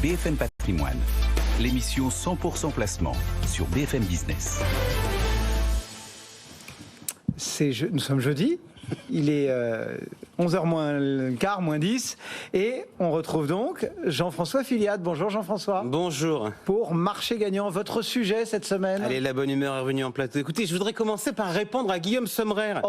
BFM Patrimoine, l'émission 100% placement sur BFM Business. Nous sommes jeudi, il est 11h moins le quart, moins 10, et on retrouve donc Jean-François Filiade. Bonjour Jean-François. Bonjour. Pour Marché Gagnant, votre sujet cette semaine. Allez, la bonne humeur est revenue en plateau. Écoutez, je voudrais commencer par répondre à Guillaume Sommerer.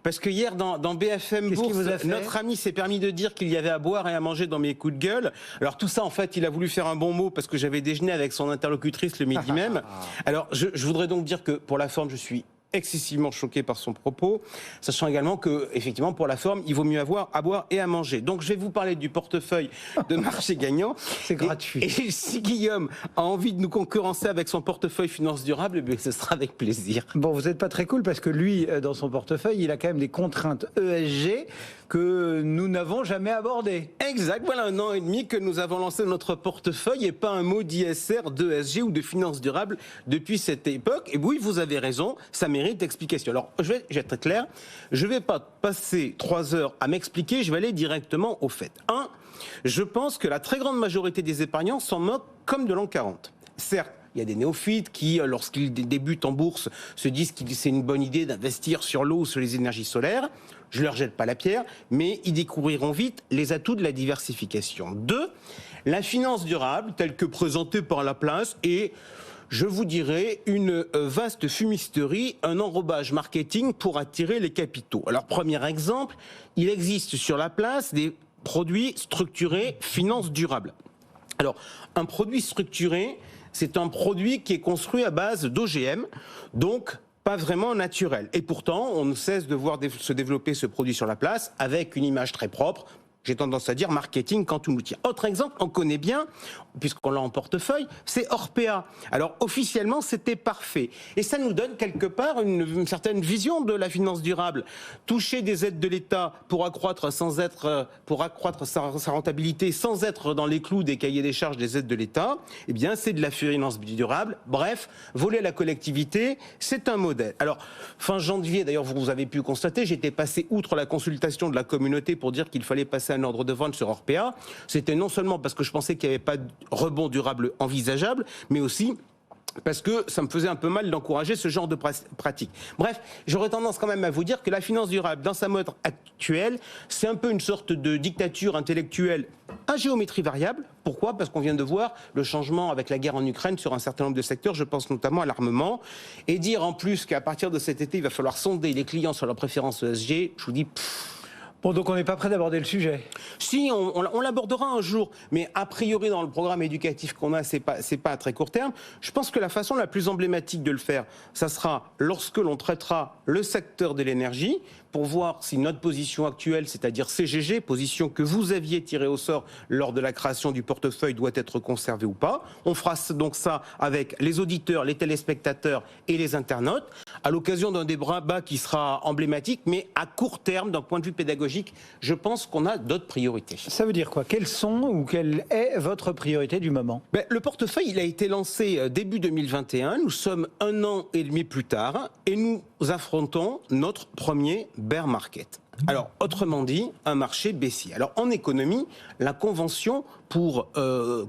Parce que hier, dans BFM Bourse, notre ami s'est permis de dire qu'il y avait à boire et à manger dans mes coups de gueule. Alors tout ça, en fait, il a voulu faire un bon mot parce que j'avais déjeuné avec son interlocutrice le midi même. Alors, je voudrais donc dire que pour la forme, je suis excessivement choqué par son propos, sachant également que, effectivement, pour la forme, il vaut mieux avoir à boire et à manger. Donc, je vais vous parler du portefeuille de Marché Gagnant. C'est gratuit. Et si Guillaume a envie de nous concurrencer avec son portefeuille finance durable, eh bien, ce sera avec plaisir. Bon, vous n'êtes pas très cool parce que lui, dans son portefeuille, il a quand même des contraintes ESG que nous n'avons jamais abordées. Exact. Voilà 1 an et demi que nous avons lancé notre portefeuille et pas un mot d'ISR, d'ESG ou de finance durable depuis cette époque. Et oui, vous avez raison, ça mérite explication. Alors, je vais être très clair, je ne vais pas passer 3 heures à m'expliquer, je vais aller directement au fait. 1, je pense que la très grande majorité des épargnants s'en moquent comme de l'an 40. Certes, il y a des néophytes qui, lorsqu'ils débutent en bourse, se disent que c'est une bonne idée d'investir sur l'eau ou sur les énergies solaires. Je ne leur jette pas la pierre, mais ils découvriront vite les atouts de la diversification. 2, la finance durable, telle que présentée par la place, est, je vous dirais, une vaste fumisterie, un enrobage marketing pour attirer les capitaux. Alors, premier exemple, il existe sur la place des produits structurés finance durable. Alors, un produit structuré, c'est un produit qui est construit à base d'OGM, donc pas vraiment naturel. Et pourtant, on ne cesse de voir se développer ce produit sur la place avec une image très propre. J'ai tendance à dire marketing quand tout nous tient. Autre exemple, on connaît bien, puisqu'on l'a en portefeuille, c'est Orpea. Alors officiellement, c'était parfait. Et ça nous donne quelque part une certaine vision de la finance durable. Toucher des aides de l'État pour accroître sa rentabilité sans être dans les clous des cahiers des charges des aides de l'État, eh bien c'est de la finance durable. Bref, voler à la collectivité, c'est un modèle. Alors, fin janvier, d'ailleurs, vous avez pu constater, j'étais passé outre la consultation de la communauté pour dire qu'il fallait passer un ordre de vente sur Orpea. C'était non seulement parce que je pensais qu'il n'y avait pas de rebond durable envisageable, mais aussi parce que ça me faisait un peu mal d'encourager ce genre de pratique. Bref, j'aurais tendance quand même à vous dire que la finance durable, dans sa mode actuelle, c'est un peu une sorte de dictature intellectuelle à géométrie variable. Pourquoi ? Parce qu'on vient de voir le changement avec la guerre en Ukraine sur un certain nombre de secteurs, je pense notamment à l'armement, et dire en plus qu'à partir de cet été, il va falloir sonder les clients sur leurs préférences ESG, je vous dis... Bon, donc on n'est pas prêt d'aborder le sujet. Si, on l'abordera un jour, mais a priori dans le programme éducatif qu'on a, c'est pas à très court terme. Je pense que la façon la plus emblématique de le faire, ça sera lorsque l'on traitera le secteur de l'énergie, pour voir si notre position actuelle, c'est-à-dire CGG, position que vous aviez tirée au sort lors de la création du portefeuille, doit être conservée ou pas. On fera donc ça avec les auditeurs, les téléspectateurs et les internautes, à l'occasion d'un débat qui sera emblématique, mais à court terme, d'un point de vue pédagogique, je pense qu'on a d'autres priorités. Ça veut dire quoi ? Quelles sont ou quelle est votre priorité du moment ? Le portefeuille, il a été lancé début 2021. Nous sommes 1 an et demi plus tard et nous affrontons notre premier bear market. Alors, autrement dit, un marché baissier. Alors, en économie, la convention pour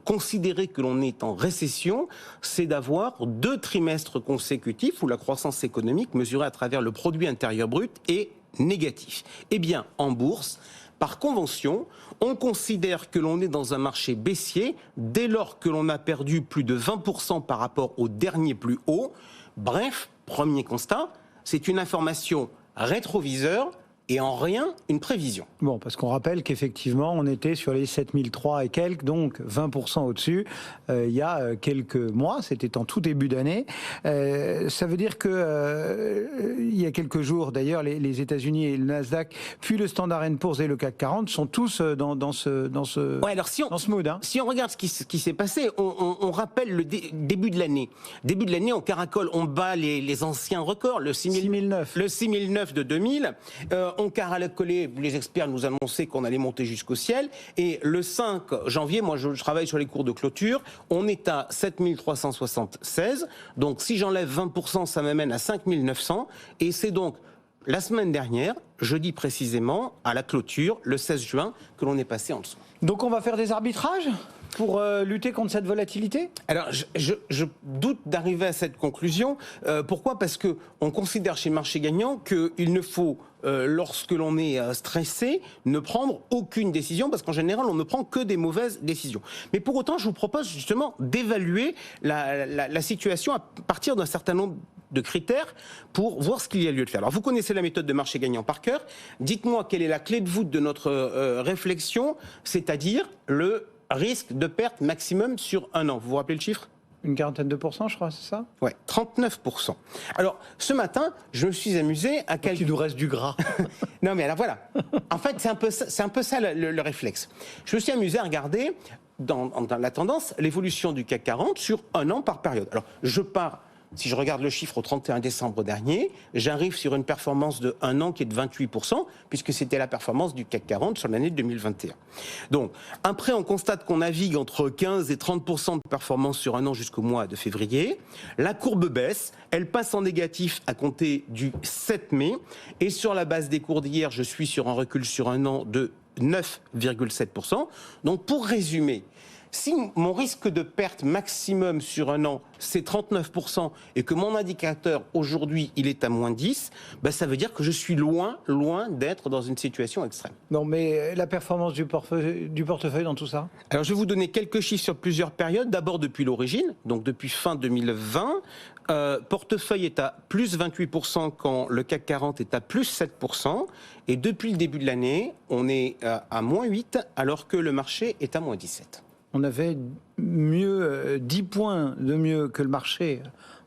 considérer que l'on est en récession, c'est d'avoir 2 trimestres consécutifs où la croissance économique mesurée à travers le produit intérieur brut est négatif. Eh bien, en bourse, par convention, on considère que l'on est dans un marché baissier dès lors que l'on a perdu plus de 20% par rapport au dernier plus haut. Bref, premier constat, c'est une information rétroviseur et en rien une prévision. Bon, parce qu'on rappelle qu'effectivement, on était sur les 7003 et quelques, donc 20% au-dessus, il y a quelques mois, c'était en tout début d'année. Ça veut dire que il y a quelques jours, d'ailleurs, les États-Unis et le Nasdaq, puis le Standard & Poor's et le CAC 40 sont tous dans ce ouais, alors dans ce mood. Si on regarde ce qui s'est passé, on rappelle le début de l'année. Début de l'année, on caracole, on bat les anciens records, le 6009 de 2000. On caracolait, les experts nous annonçaient qu'on allait monter jusqu'au ciel. Et le 5 janvier, moi je travaille sur les cours de clôture, on est à 7376. Donc si j'enlève 20%, ça m'amène à 5900. Et c'est donc la semaine dernière, jeudi précisément, à la clôture, le 16 juin, que l'on est passé en dessous. Donc on va faire des arbitrages ? pour lutter contre cette volatilité? Alors, je doute d'arriver à cette conclusion. Pourquoi ? Parce qu'on considère chez Marché Gagnant qu'il ne faut, lorsque l'on est stressé, ne prendre aucune décision, parce qu'en général, on ne prend que des mauvaises décisions. Mais pour autant, je vous propose justement d'évaluer la situation à partir d'un certain nombre de critères pour voir ce qu'il y a lieu de faire. Alors, vous connaissez la méthode de Marché Gagnant par cœur. Dites-moi quelle est la clé de voûte de notre réflexion, c'est-à-dire le risque de perte maximum sur un an. Vous vous rappelez le chiffre ? Une quarantaine de pourcents, je crois, c'est ça? Ouais, 39%. Alors, ce matin, je me suis amusé à calculer... Il nous reste du gras. Non, mais alors voilà. En fait, c'est un peu ça le réflexe. Je me suis amusé à regarder, dans la tendance, l'évolution du CAC 40 sur un an par période. Alors, je pars... Si je regarde le chiffre au 31 décembre dernier, j'arrive sur une performance de 1 an qui est de 28%, puisque c'était la performance du CAC 40 sur l'année 2021. Donc, après, on constate qu'on navigue entre 15 et 30% de performance sur un an jusqu'au mois de février. La courbe baisse, elle passe en négatif à compter du 7 mai. Et sur la base des cours d'hier, je suis sur un recul sur un an de 9,7%. Donc, pour résumer, si mon risque de perte maximum sur un an, c'est 39% et que mon indicateur, aujourd'hui, il est à moins 10, ben ça veut dire que je suis loin d'être dans une situation extrême. Non, mais la performance du portefeuille dans tout ça? Alors, je vais vous donner quelques chiffres sur plusieurs périodes. D'abord, depuis l'origine, donc depuis fin 2020, portefeuille est à plus 28% quand le CAC 40 est à plus 7%. Et depuis le début de l'année, on est à moins 8 alors que le marché est à moins 17. On avait 10 points de mieux que le marché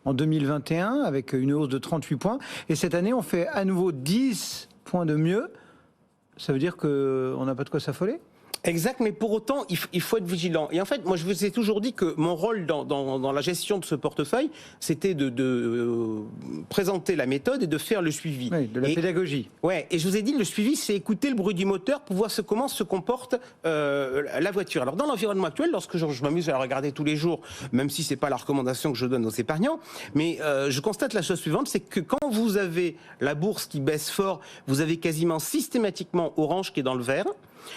en 2021, avec une hausse de 38 points. Et cette année, on fait à nouveau 10 points de mieux. Ça veut dire qu'on n'a pas de quoi s'affoler ? Exact, mais pour autant, il faut être vigilant. Et en fait, moi, je vous ai toujours dit que mon rôle dans la gestion de ce portefeuille, c'était de présenter la méthode et de faire le suivi. Oui, de la pédagogie. Ouais, et je vous ai dit, le suivi, c'est écouter le bruit du moteur pour voir comment se comporte la voiture. Alors, dans l'environnement actuel, lorsque je m'amuse à la regarder tous les jours, même si c'est pas la recommandation que je donne aux épargnants, mais je constate la chose suivante, c'est que quand vous avez la bourse qui baisse fort, vous avez quasiment systématiquement Orange qui est dans le vert.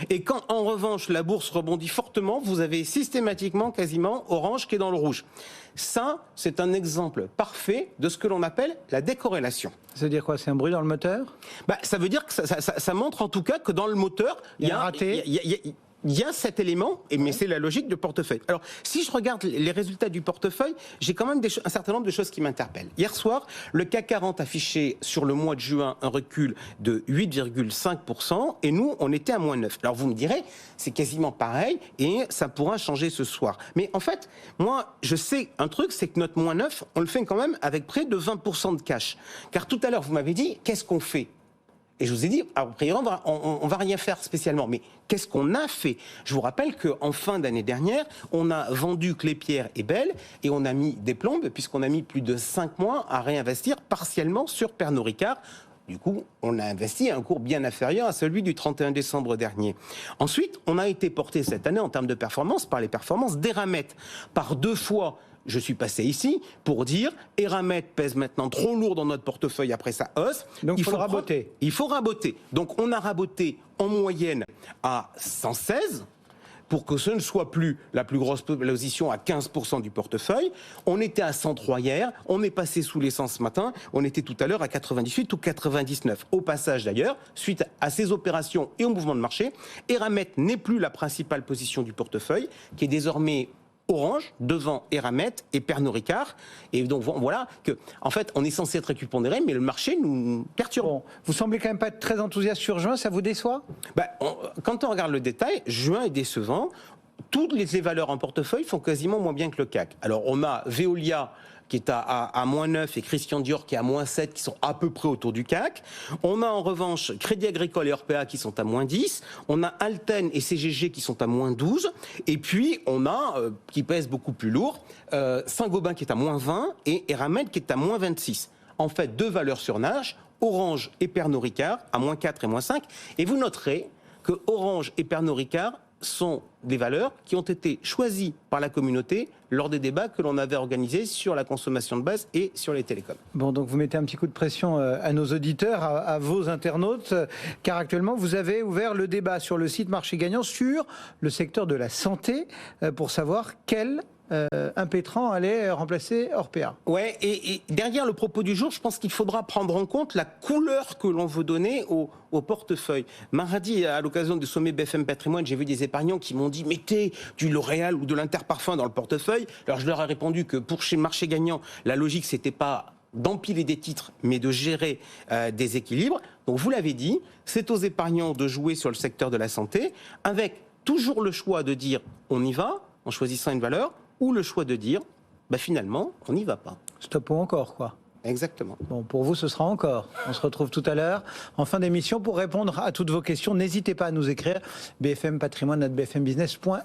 Et quand, en revanche, la bourse rebondit fortement, vous avez systématiquement, quasiment, Orange qui est dans le rouge. Ça, c'est un exemple parfait de ce que l'on appelle la décorrélation. Ça veut dire quoi? C'est un bruit dans le moteur? Ça veut dire que ça montre en tout cas que dans le moteur, il y a un raté. Il y a cet élément, mais c'est la logique du portefeuille. Alors, si je regarde les résultats du portefeuille, j'ai quand même un certain nombre de choses qui m'interpellent. Hier soir, le CAC 40 affichait sur le mois de juin un recul de 8,5% et nous, on était à moins 9. Alors, vous me direz, c'est quasiment pareil et ça pourra changer ce soir. Mais en fait, moi, je sais un truc, c'est que notre moins 9, on le fait quand même avec près de 20% de cash. Car tout à l'heure, vous m'avez dit, qu'est-ce qu'on fait ? Et je vous ai dit, a priori, on va rien faire spécialement. Mais qu'est-ce qu'on a fait? Je vous rappelle qu'en fin d'année dernière, on a vendu Clépierre et Bell et on a mis des plombes, puisqu'on a mis plus de 5 mois à réinvestir partiellement sur Pernod Ricard. Du coup, on a investi à un cours bien inférieur à celui du 31 décembre dernier. Ensuite, on a été porté cette année en termes de performance par les performances d'Eramet. Par 2 fois, je suis passé ici pour dire Eramet pèse maintenant trop lourd dans notre portefeuille après sa hausse. Donc il faut raboter. Il faut raboter. Donc on a raboté en moyenne à 116 pour que ce ne soit plus la plus grosse position à 15% du portefeuille. On était à 103 hier, on est passé sous les 100 ce matin, on était tout à l'heure à 98 ou 99. Au passage d'ailleurs, suite à ces opérations et au mouvement de marché, Eramet n'est plus la principale position du portefeuille, qui est désormais Orange, devant Eramet et Pernod Ricard. Et donc voilà que, en fait, on est censé être récupéré, mais le marché nous perturbe. Bon, vous semblez quand même pas être très enthousiaste sur juin, ça vous déçoit? Quand on regarde le détail, juin est décevant. Toutes les valeurs en portefeuille font quasiment moins bien que le CAC. Alors on a Veolia qui est à moins 9 et Christian Dior qui est à moins 7, qui sont à peu près autour du CAC. On a en revanche Crédit Agricole et Orpea qui sont à moins 10. On a Alten et CGG qui sont à moins 12. Et puis on a, qui pèse beaucoup plus lourd, Saint-Gobain qui est à moins 20 et Eramet qui est à moins 26. En fait, 2 valeurs surnagent, Orange et Pernod Ricard à moins 4 et moins 5. Et vous noterez que Orange et Pernod Ricard sont des valeurs qui ont été choisies par la communauté lors des débats que l'on avait organisés sur la consommation de base et sur les télécoms. Bon, donc vous mettez un petit coup de pression à nos auditeurs, à vos internautes, car actuellement vous avez ouvert le débat sur le site Marché Gagnant sur le secteur de la santé pour savoir quel impétrant allait remplacer Orpea. Ouais, et derrière le propos du jour, je pense qu'il faudra prendre en compte la couleur que l'on veut donner au portefeuille. Mardi, à l'occasion du sommet BFM Patrimoine, j'ai vu des épargnants qui m'ont dit « mettez du L'Oréal ou de l'Interparfum dans le portefeuille ». Alors je leur ai répondu que pour chez Marché Gagnant, la logique c'était pas d'empiler des titres, mais de gérer des équilibres. Donc vous l'avez dit, c'est aux épargnants de jouer sur le secteur de la santé, avec toujours le choix de dire « on y va » en choisissant une valeur, ou le choix de dire, finalement, on n'y va pas. Stop ou encore, quoi. Exactement. Bon, pour vous, ce sera encore. On se retrouve tout à l'heure en fin d'émission pour répondre à toutes vos questions. N'hésitez pas à nous écrire bfmpatrimoine@bfmbusiness.fr.